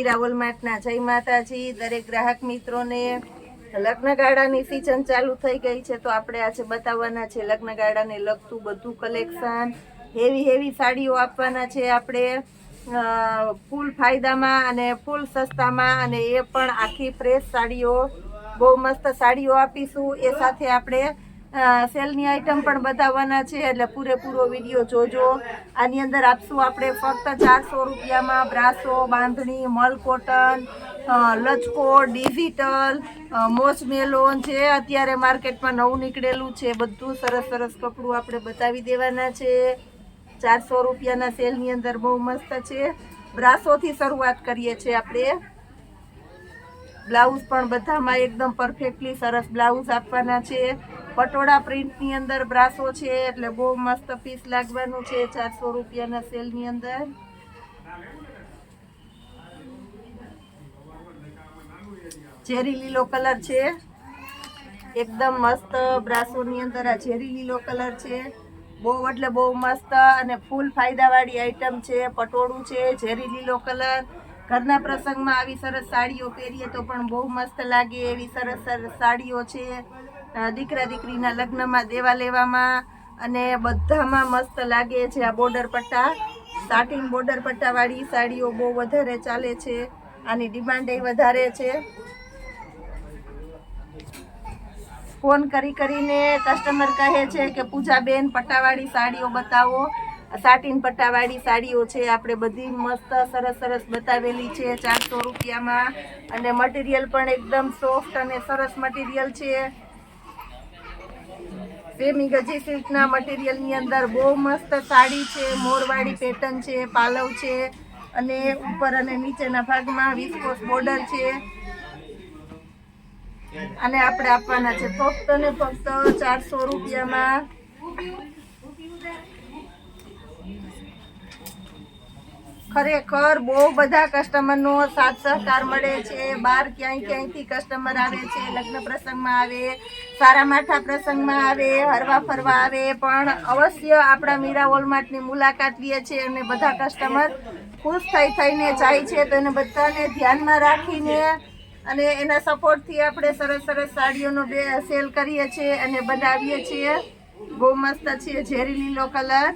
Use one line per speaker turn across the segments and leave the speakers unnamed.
મીરા વોલમાર્ટના જય માતાજી દરેક ગ્રાહક મિત્રોને। લગ્નગાળાની સીઝન ચાલુ થઈ ગઈ છે તો આપણે આજે બતાવવાના છે લગ્નગાળાને લગતું બધું કલેક્શન। હેવી સાડીઓ આપવાના છે આપણે ફૂલ ફાયદામાં અને ફૂલ સસ્તામાં, અને એ પણ આખી ફ્રેશ સાડીઓ, બહુ મસ્ત સાડીઓ આપીશું। એ સાથે આપણે સેલની આઈટમ પણ બતાવવાના છે, એટલે પૂરેપૂરો વિડીયો જોજો। આની અંદર આપશું આપણે ફક્ત 400 રૂપિયામાં બ્રાસો, બાંધણી, મલ કોટન, લચકો, ડિજિટલ, મોસ મેલોન જે અત્યારે માર્કેટમાં નવું નીકળેલું છે, બધું સરસ કપડું આપણે બતાવી દેવાના છે। 400 રૂપિયાના સેલની અંદર બહુ મસ્ત છે। બ્રાસોથી શરૂઆત કરીએ છીએ આપણે। બ્લાઉઝ પણ બધામાં એકદમ પરફેક્ટલી સરસ બ્લાઉઝ આપવાના છે। પટોળા પ્રિન્ટની અંદર બ્રાસો છે, એટલે બહુ મસ્ત પીસ લાગવાનું છે 400 રૂપિયાના સેલની અંદર। ઝેરી લીલો કલર છે, એકદમ મસ્ત બ્રાસોની અંદર આ ઝેરી લીલો કલર છે, બહુ એટલે બહુ મસ્ત અને ફૂલ ફાયદાવાળી આઈટમ છે। પટોળું છે, ઝેરી લીલો કલર। ઘરના પ્રસંગમાં આવી સરસ સાડીઓ પહેરીએ તો પણ બહુ મસ્ત લાગે એવી સરસ સાડીઓ છે। દીકરા દીકરીના લગ્નમાં દેવા લેવામાં અને બધામાં મસ્ત લાગે છે। આ બોર્ડર પટ્ટા, સાટિન બોર્ડર પટ્ટાવાળી સાડીઓ બહુ વધારે ચાલે છે, આની ડિમાન્ડ એ વધારે છે। ફોન કરીને કસ્ટમર કહે છે કે પૂજાબેન પટ્ટાવાળી સાડીઓ બતાવો। સાટિન પટ્ટાવાળી સાડીઓ છે આપણે બધી મસ્ત સરસ બતાવેલી છે 400 રૂપિયામાં, અને મટીરિયલ પણ એકદમ સોફ્ટ અને સરસ મટીરિયલ છે। સેમી ગજી સિલ્કના મટીરિયલની અંદર બહુ મસ્ત સાડી છે, મોરવાળી પેટર્ન છે, પાલવ છે, અને ઉપર અને નીચેના ભાગમાં વિસ્કોસ બોર્ડર છે, અને આપણે આપવાના છે ફક્ત ને ફક્ત 400 રૂપિયામાં। ખરેખર બહુ બધા કસ્ટમરનો સાથ સહકાર મળે છે। બહાર ક્યાંયથી કસ્ટમર આવે છે, લગ્ન પ્રસંગમાં આવે, સારા માઠા પ્રસંગમાં આવે, હરવા ફરવા આવે, પણ અવશ્ય આપણા મીરા વોલમાર્ટની મુલાકાત લે છે, અને બધા કસ્ટમર ખુશ થઈને જાય છે। તો એને બધાને ધ્યાનમાં રાખીને અને એના સપોર્ટથી આપણે સરસ સાડીઓનો સેલ કરીએ છીએ અને બનાવીએ છીએ। બહુ મસ્ત છે ઝેરી લીલો કલર,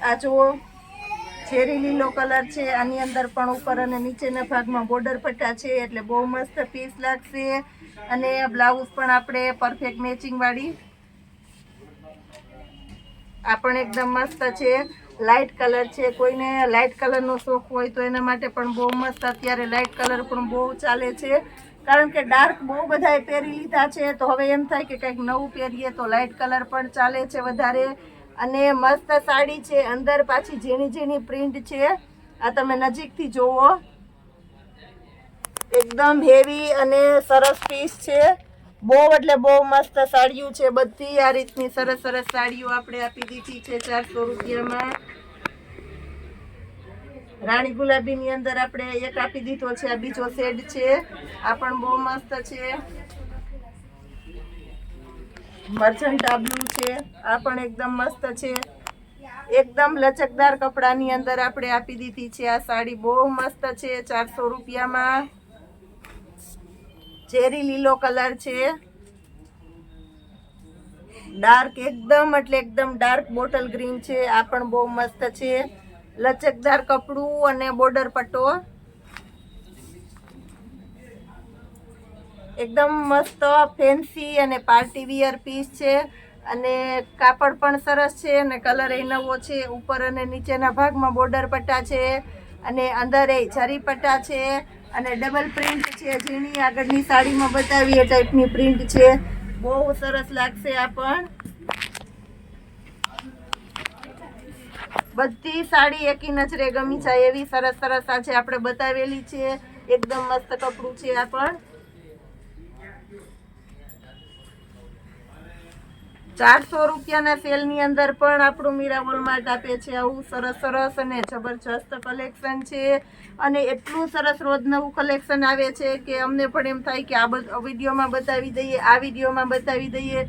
આ જુઓ ઝેરી લીલો કલર છે, આની અંદર પણ ઉપર અને નીચેના ભાગમાં બોર્ડર પટ્ટા છે, એટલે બહુ મસ્ત પીસ લાગશે। અને બ્લાઉઝ પણ આપણે પરફેક્ટ મેચિંગ વાળી, આ પણ એકદમ મસ્ત છે, લાઇટ કલર છે। કોઈને લાઇટ કલરનો શોખ હોય તો એના માટે પણ બહુ મસ્ત, અત્યારે લાઇટ કલર પણ બહુ ચાલે છે, કારણ કે ડાર્ક બહુ બધાએ પહેરી લીધા છે, તો હવે એમ થાય કે કંઈક નવું પહેરીએ તો લાઇટ કલર પણ ચાલે છે વધારે। અને મસ્ત સાડી છે, અંદર પાછી ઝીણી પ્રિન્ટ છે, આ તમે નજીકથી જોવો, એકદમ હેવી અને સરસ પીસ છે। બહુ એટલે બહુ મસ્ત સાડીઓ છે, બધી આ રીતની સરસ સાડીઓ આપણે આપી દીધી છે 400 રૂપિયામાં। રાણી ગુલાબીની અંદર આપણે એક આપી દીધો છે, આ બીજો શેડ છે, આ પણ બહુ મસ્ત છે। મર્જન્ટા બ્લુ છે, આ પણ એકદમ મસ્ત છે, એકદમ લચકદાર કપડાની અંદર આપણે આપી દીધી છે આ સાડી, બહુ મસ્ત છે 400 રૂપિયામાં। ઝેરી લીલો કલર છે, ડાર્ક એકદમ એટલે એકદમ ડાર્ક બોટલ ગ્રીન છે, આ પણ બહુ મસ્ત છે, લચકદાર કપડું અને બોર્ડર પટ્ટો, એકદમ મસ્ત ફેન્સી અને પાર્ટી વિયર પીસ છે, અને કાપડ પણ સરસ છે, અને કલર એ નવો છે। ઉપર અને નીચેના ભાગમાં બોર્ડર પટ્ટા છે, અને અંદર એ જરી પટ્ટા છે, અને ડબલ પ્રિન્ટ છે, ઝીણી આગળની સાડીમાં બતાવી એ ટાઈપની પ્રિન્ટ છે, બહુ સરસ લાગશે। આ પણ બધી સાડી એકી નજરે ગમી જાય એવી સરસ આજે આપણે બતાવેલી છે, એકદમ મસ્ત કપડું છે। આ પણ 400 રૂપિયાના સેલની અંદર પણ આપણું મીરા વોલમાર્ટ આપે છે આવું સરસ અને જબરજસ્ત કલેક્શન છે, અને એટલું સરસ રોજ નવું કલેક્શન આવે છે કે અમને પણ એમ થાય કે આ વિડીયોમાં બતાવી દઈએ, આ વિડીયોમાં બતાવી દઈએ,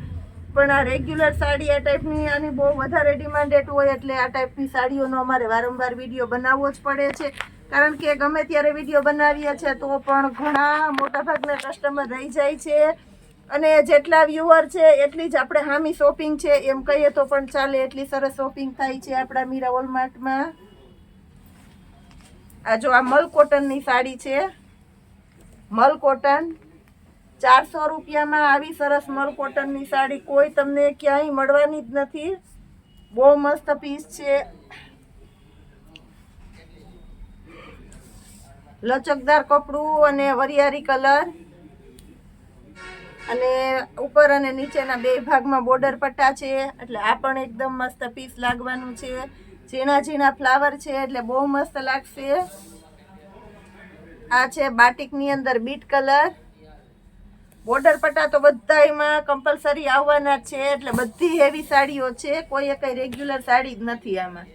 પણ આ રેગ્યુલર સાડી આ ટાઈપની આની બહુ વધારે ડિમાન્ડેડ હોય એટલે આ ટાઈપની સાડીઓનો અમારે વારંવાર વિડીયો બનાવવો જ પડે છે, કારણ કે ગમે ત્યારે વિડીયો બનાવીએ છીએ તો પણ ઘણા મોટાભાગના કસ્ટમર રહી જાય છે અને જેટલા વ્યુઅર છે એટલી જ આપણે હામી શોપિંગ છે એમ કહીએ તો પણ ચાલે, એટલી સરસ શોપિંગ થાય છે આપણા મીરા વોલમાર્ટમાં. આ જો આ મલ કોટનની સાડી છે, મલ કોટન 400 રૂપિયામાં આવી સરસ મલ કોટનની સાડી કોઈ તમને ક્યાંય મળવાની જ નથી. બહુ મસ્ત પીસ છે, લચકદાર કપડું અને વરિયાળી કલર અને ઉપર અને નીચેના બે ભાગમાં બોર્ડર પટ્ટા છે એટલે આ પણ એકદમ મસ્ત પીસ લાગવાનું છે. ઝીણા ઝીણા ફ્લાવર છે એટલે બહુ મસ્ત લાગશે. આ છે બાટિકની અંદર બીટ કલર, બોર્ડર પટ્ટા તો બધામાં કમ્પલસરી આવવાના છે એટલે બધી હેવી સાડીઓ છે, કોઈ કઈ રેગ્યુલર સાડી જ નથી. આમાં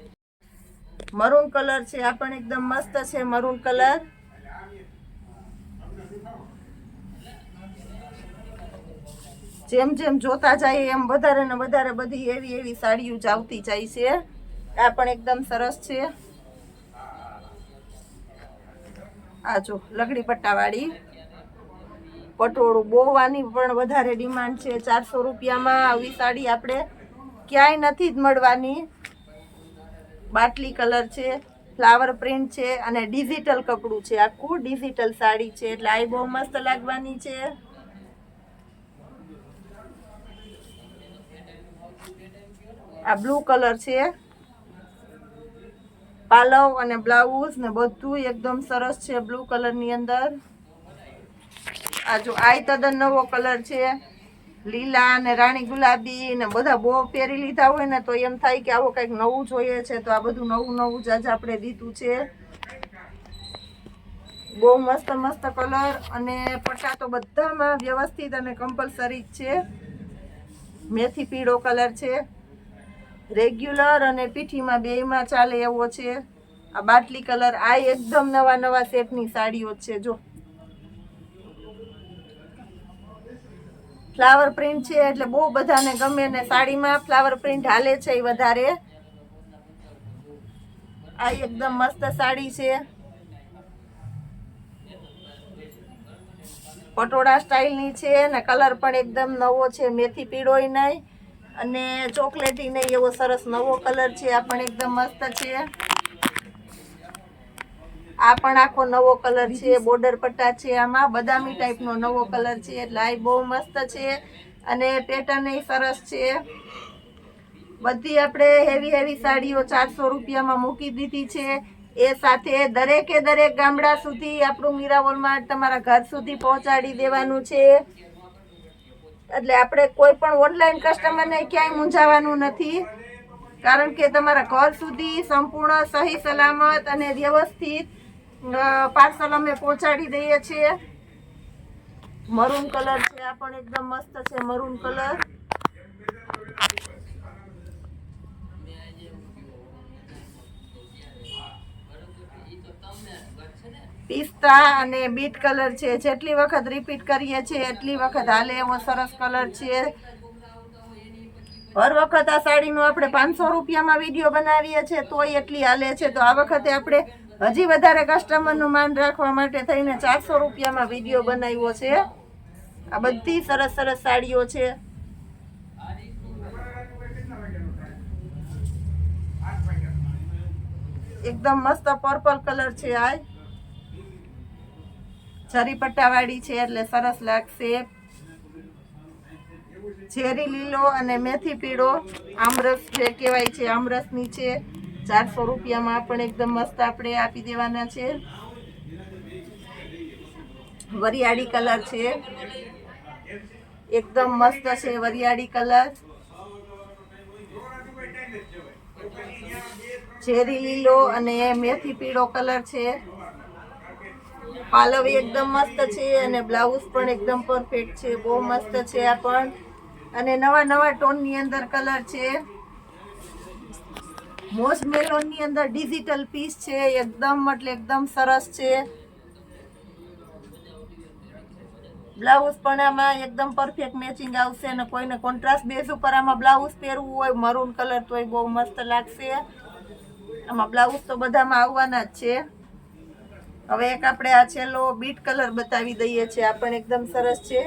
મરૂન કલર છે, આ પણ એકદમ મસ્ત છે મરૂન કલર. જેમ જેમ જોતા જાય એમ વધારે ને વધારે બધી એવી સાડીઓ જ આવતી જાય છે. આ પણ એકદમ સરસ છે. આ જો લગડી પટ્ટાવાળી પટોળું, બહુ આની પણ વધારે ડિમાન્ડ છે. 400 રૂપિયામાં આવી સાડી આપણે ક્યાંય નથી જ મળવાની. બાટલી કલર છે, ફ્લાવર પ્રિન્ટ છે અને ડિજિટલ કપડું છે, આખું ડિજિટલ સાડી છે એટલે આ બહુ મસ્ત લાગવાની છે. આ બ્લુ કલર છે, પાલવ અને બ્લાઉઝ ને બધું એકદમ સરસ છે બ્લુ કલરની અંદર. આ જો આ તદ્દન નવો કલર છે, લીલા અને રાણી ગુલાબી ને બધા બહુ પહેરી લીધા હોય ને તો એમ થાય કે આવો કંઈક નવું જોઈએ છે, તો આ બધું નવું નવું જ આજે આપણે દીધું છે. બહુ મસ્ત મસ્ત કલર અને પટ્ટા તો બધામાં વ્યવસ્થિત અને કમ્પલસરી જ છે. મેથી પીળો કલર છે, રેગ્યુલર અને પીઠીમાં બેયમાં ચાલે એવો છે. આ બાટલી કલર, આ એકદમ નવા નવા સેટની સાડીઓ છે. જો ફ્લાવર પ્રિન્ટ છે એટલે બહુ બધાને ગમે ને સાડીમાં ફ્લાવર પ્રિન્ટ હાલે છે એ વધારે. આ એકદમ મસ્ત સાડી છે, પટોળા સ્ટાઇલની છે ને કલર પણ એકદમ નવો છે, મેથી પીળોય નહીં અને ચોકલેટી નહીં, એવો સરસ નવો કલર છે. આ પણ એકદમ મસ્ત છે. આ પણ આખો નવો કલર છે, બોર્ડર પટ્ટા છે, આમાં બદામી ટાઈપનો નવો કલર છે એટલે આ બહુ મસ્ત છે અને પેટર્ન એ સરસ છે. બધી આપણે હેવી સાડીઓ 400 રૂપિયામાં મૂકી દીધી છે. એ સાથે દરેકે દરેક ગામડા સુધી આપણું મીરા વોલમાર્ટ તમારા ઘર સુધી પહોંચાડી દેવાનું છે એટલે આપણે કોઈ પણ ઓનલાઈન કસ્ટમરને ક્યાંય મૂંઝાવાનું નથી, કારણ કે તમારા ઘર સુધી સંપૂર્ણ સહી સલામત અને વ્યવસ્થિત પાર્સલ અમે પહોંચાડી દઈએ છીએ. મરૂન કલર છે, આ પણ એકદમ મસ્ત છે મરૂન કલર. પિસ્તા અને બીટ કલર છે, જેટલી વખત રિપીટ કરીએ છીએ એટલી વખત હાલે એવો સરસ કલર છે. હર વખત આ સાડીનો આપણે 500 રૂપિયામાં વિડીયો બનાવીએ છીએ તોય એટલી હાલે છે, તો આ વખતે આપણે હજી વધારે કસ્ટમરનું માન રાખવા માટે થઈને 400 રૂપિયામાં વિડીયો બનાવ્યો છે. આ બધી સરસ સરસ સાડીઓ છે. એકદમ મસ્ત પર્પલ કલર છે, આ જરી પટ્ટાવાળી છે એટલે સરસ લાગશે. ઝેરી લીલો અને મેથી પીળો આમરસ જે કહેવાય છે, આમરસની છે. 400 રૂપિયામાં પણ એકદમ મસ્ત આપણે આપી દેવાના છે. વરિયાળી કલર છે, એકદમ મસ્ત છે વરિયાળી કલર. ઝેરી લીલો અને મેથી પીળો કલર છે. પાલવ એકદમ મસ્ત છે અને બ્લાઉઝ પણ એકદમ પરફેક્ટ છે, બહુ મસ્ત છે આ પણ. અને નવા નવા ટોનની અંદર કલર છે. મોસ્ટ મેલોનની અંદર ડિજિટલ પીસ છે, એકદમ એટલે એકદમ સરસ છે. બ્લાઉઝ પણ આમાં એકદમ પરફેક્ટ મેચિંગ આવશે અને કોઈને કોન્ટ્રાસ્ટ બેઝ ઉપર આમાં બ્લાઉઝ પહેરવું હોય મરૂન કલર તો બહુ મસ્ત લાગશે. આમાં બ્લાઉઝ તો બધામાં આવવાના જ છે. હવે એક આપણે આ છેલ્લો બીટ કલર બતાવી દઈએ છીએ. આ પણ એકદમ સરસ છે,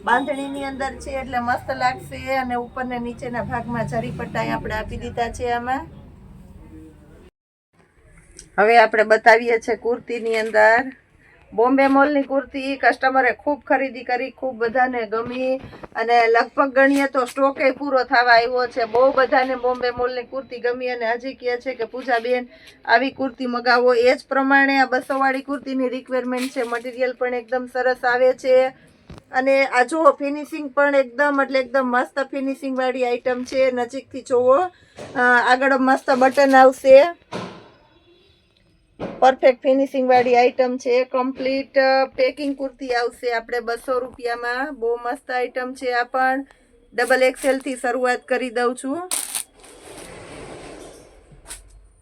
બાંધણીની અંદર છે એટલે મસ્ત લાગશે. અને ઉપર ને નીચેના ભાગમાં જરી પટ્ટા આપણે આપી દીધા છે આમાં. હવે આપણે બતાવીએ છીએ કુર્તીની અંદર બોમ્બે મોલની કુર્તી. કસ્ટમરે ખૂબ ખરીદી કરી, ખૂબ બધાને ગમી અને લગભગ ગણીએ તો સ્ટોકે પૂરો થવા આવ્યો છે. બહુ બધાને બોમ્બે મોલની કુર્તી ગમી અને હજી કહે છે કે પૂજાબેન આવી કુર્તી મગાવો. એ જ પ્રમાણે આ 200 વાળી કુર્તીની રિક્વાયરમેન્ટ છે. મટીરિયલ પણ એકદમ સરસ આવે છે અને આ જુઓ ફિનિશિંગ પણ એકદમ એટલે એકદમ મસ્ત ફિનિશિંગ વાળી આઈટમ છે. નજીકથી જોવો, આગળ મસ્ત બટન આવશે. પરફેક્ટ ફિનિશિંગ વાળી આઈટમ છે. કમ્પ્લીટ પેકિંગ કુર્તી આવશે આપણે 200 રૂપિયામાં. બહુ મસ્ત આઈટમ છે. આ પણ XXL થી શરૂઆત કરી દઉં છું.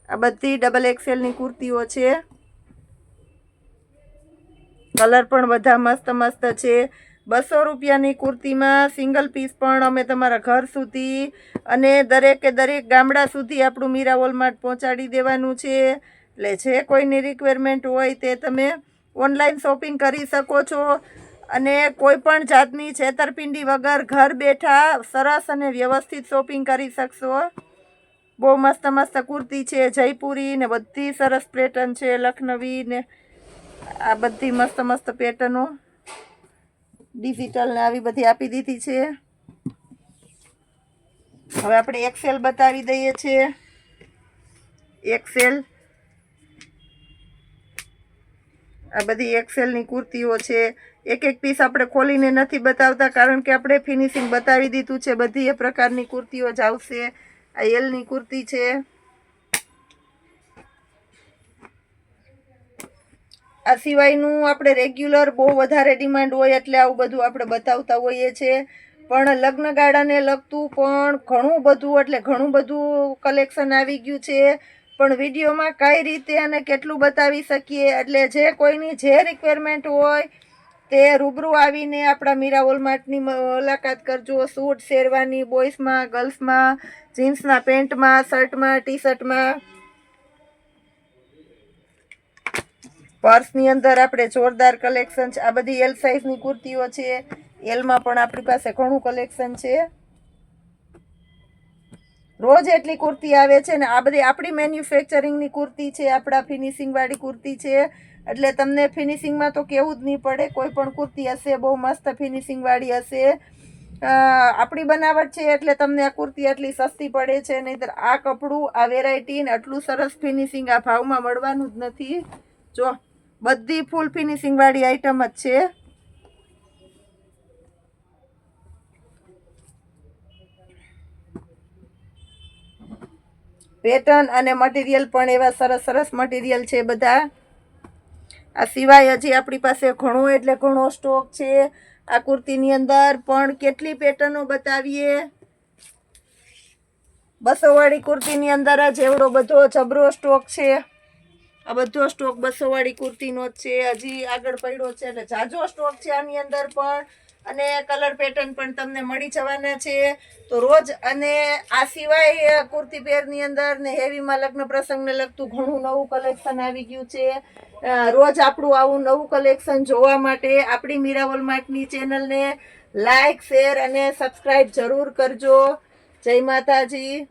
આ બધી XXL ની કુર્તીઓ છે. કલર પણ બધા મસ્ત મસ્ત છે. 200 રૂપિયાની કુર્તીમાં સિંગલ પીસ પણ અમે તમારા ઘર સુધી અને દરેકે દરેક ગામડા સુધી આપણું મીરા વોલમાર્ટ પહોંચાડી દેવાનું છે. એટલે જે કોઈની રિક્વાયરમેન્ટ હોય તે તમે ઓનલાઈન શોપિંગ કરી શકો છો અને કોઈ પણ જાતની છેતરપિંડી વગર ઘર બેઠા સરસ અને વ્યવસ્થિત શોપિંગ કરી શકશો. બહુ મસ્ત મસ્ત કુર્તી છે. જયપુરી ને બધી સરસ પેટર્ન છે. લખનવી ને આ બધી મસ્ત મસ્ત પેટર્નો ડિજિટલ ને આવી બધી આપી દીધી છે. હવે આપણે XL બતાવી દઈએ છીએ. XL આ બધી XL ની કુર્તીઓ છે. એક એક પીસ આપણે ખોલીને નથી બતાવતા કારણ કે આપણે ફિનિશિંગ બતાવી દીધું છે. બધી એ પ્રકારની કુર્તીઓ જ આવશે. આ L ની કુર્તી છે. આ સિવાયનું આપણે રેગ્યુલર બહુ વધારે ડિમાન્ડ હોય એટલે આવું બધું આપણે બતાવતા હોઈએ છીએ. પણ લગ્ન ગાળાને લગતું પણ ઘણું બધું એટલે ઘણું બધું કલેક્શન આવી ગયું છે. પણ વિડીયોમાં કઈ રીતે અને કેટલું બતાવી શકીએ એટલે જે કોઈની જે રિક્વાયરમેન્ટ હોય તે રૂબરૂ આવીને આપણા મીરા વોલમાર્ટની મુલાકાત કરજો. સૂટ, શેરવાની, બોಯ್સમાં, ગર્લ્સમાં, જીન્સના પેન્ટમાં, શર્ટમાં, ટી શર્ટમાં, પર્સની અંદર આપણે જોરદાર કલેક્શન છે. આ બધી L સાઇઝની કુર્તીઓ છે. એલમાં પણ આપણી પાસે ઘણું કલેક્શન છે. રોજ એટલી કુર્તી આવે છે ને આ બધી આપણી મેન્યુફેક્ચરિંગની કુર્તી છે. આપણા ફિનિશિંગ વાળી કુર્તી છે એટલે તમને ફિનિશિંગમાં તો કેવું જ નહીં પડે. કોઈ પણ કુર્તી હશે બહુ મસ્ત ફિનિશિંગ વાળી હશે. આપણી બનાવટ છે એટલે તમને આ કુર્તી આટલી સસ્તી પડે છે. નહીંતર આ કપડું, આ વેરાયટી ને આટલું સરસ ફિનિશિંગ આ ભાવમાં મળવાનું જ નથી. જો બધી ફૂલ ફિનિશિંગ વાળી આઈટમ જ છે. પેટર્ન અને મટીરિયલ પણ એવા સરસ સરસ મટીરિયલ છે બધા. આ સિવાય હજી આપણી પાસે ઘણો એટલે ઘણો સ્ટોક છે. આ કુર્તીની અંદર પણ કેટલી પેટર્નો બતાવીએ. 200 વાળી કુર્તીની અંદર જ એવડો બધો જબરો સ્ટોક છે. આ બધો સ્ટોક 200 વાળી કુર્તીનો જ છે. હજી આગળ પડ્યો છે એટલે જાજો સ્ટોક છે આની અંદર પણ. અને કલર પેટર્ન પણ તમને મળી જવાના છે. તો રોજ અને આ સિવાય કુર્તી પેરની અંદર ને હેવીમાં લગ્ન પ્રસંગને લગતું ઘણું નવું કલેક્શન આવી ગયું છે. રોજ આપણું આવું નવું કલેક્શન જોવા માટે આપણી મીરા વોલમાર્ટની ચેનલને લાઈક, શેર અને સબસ્ક્રાઈબ જરૂર કરજો. જય માતાજી.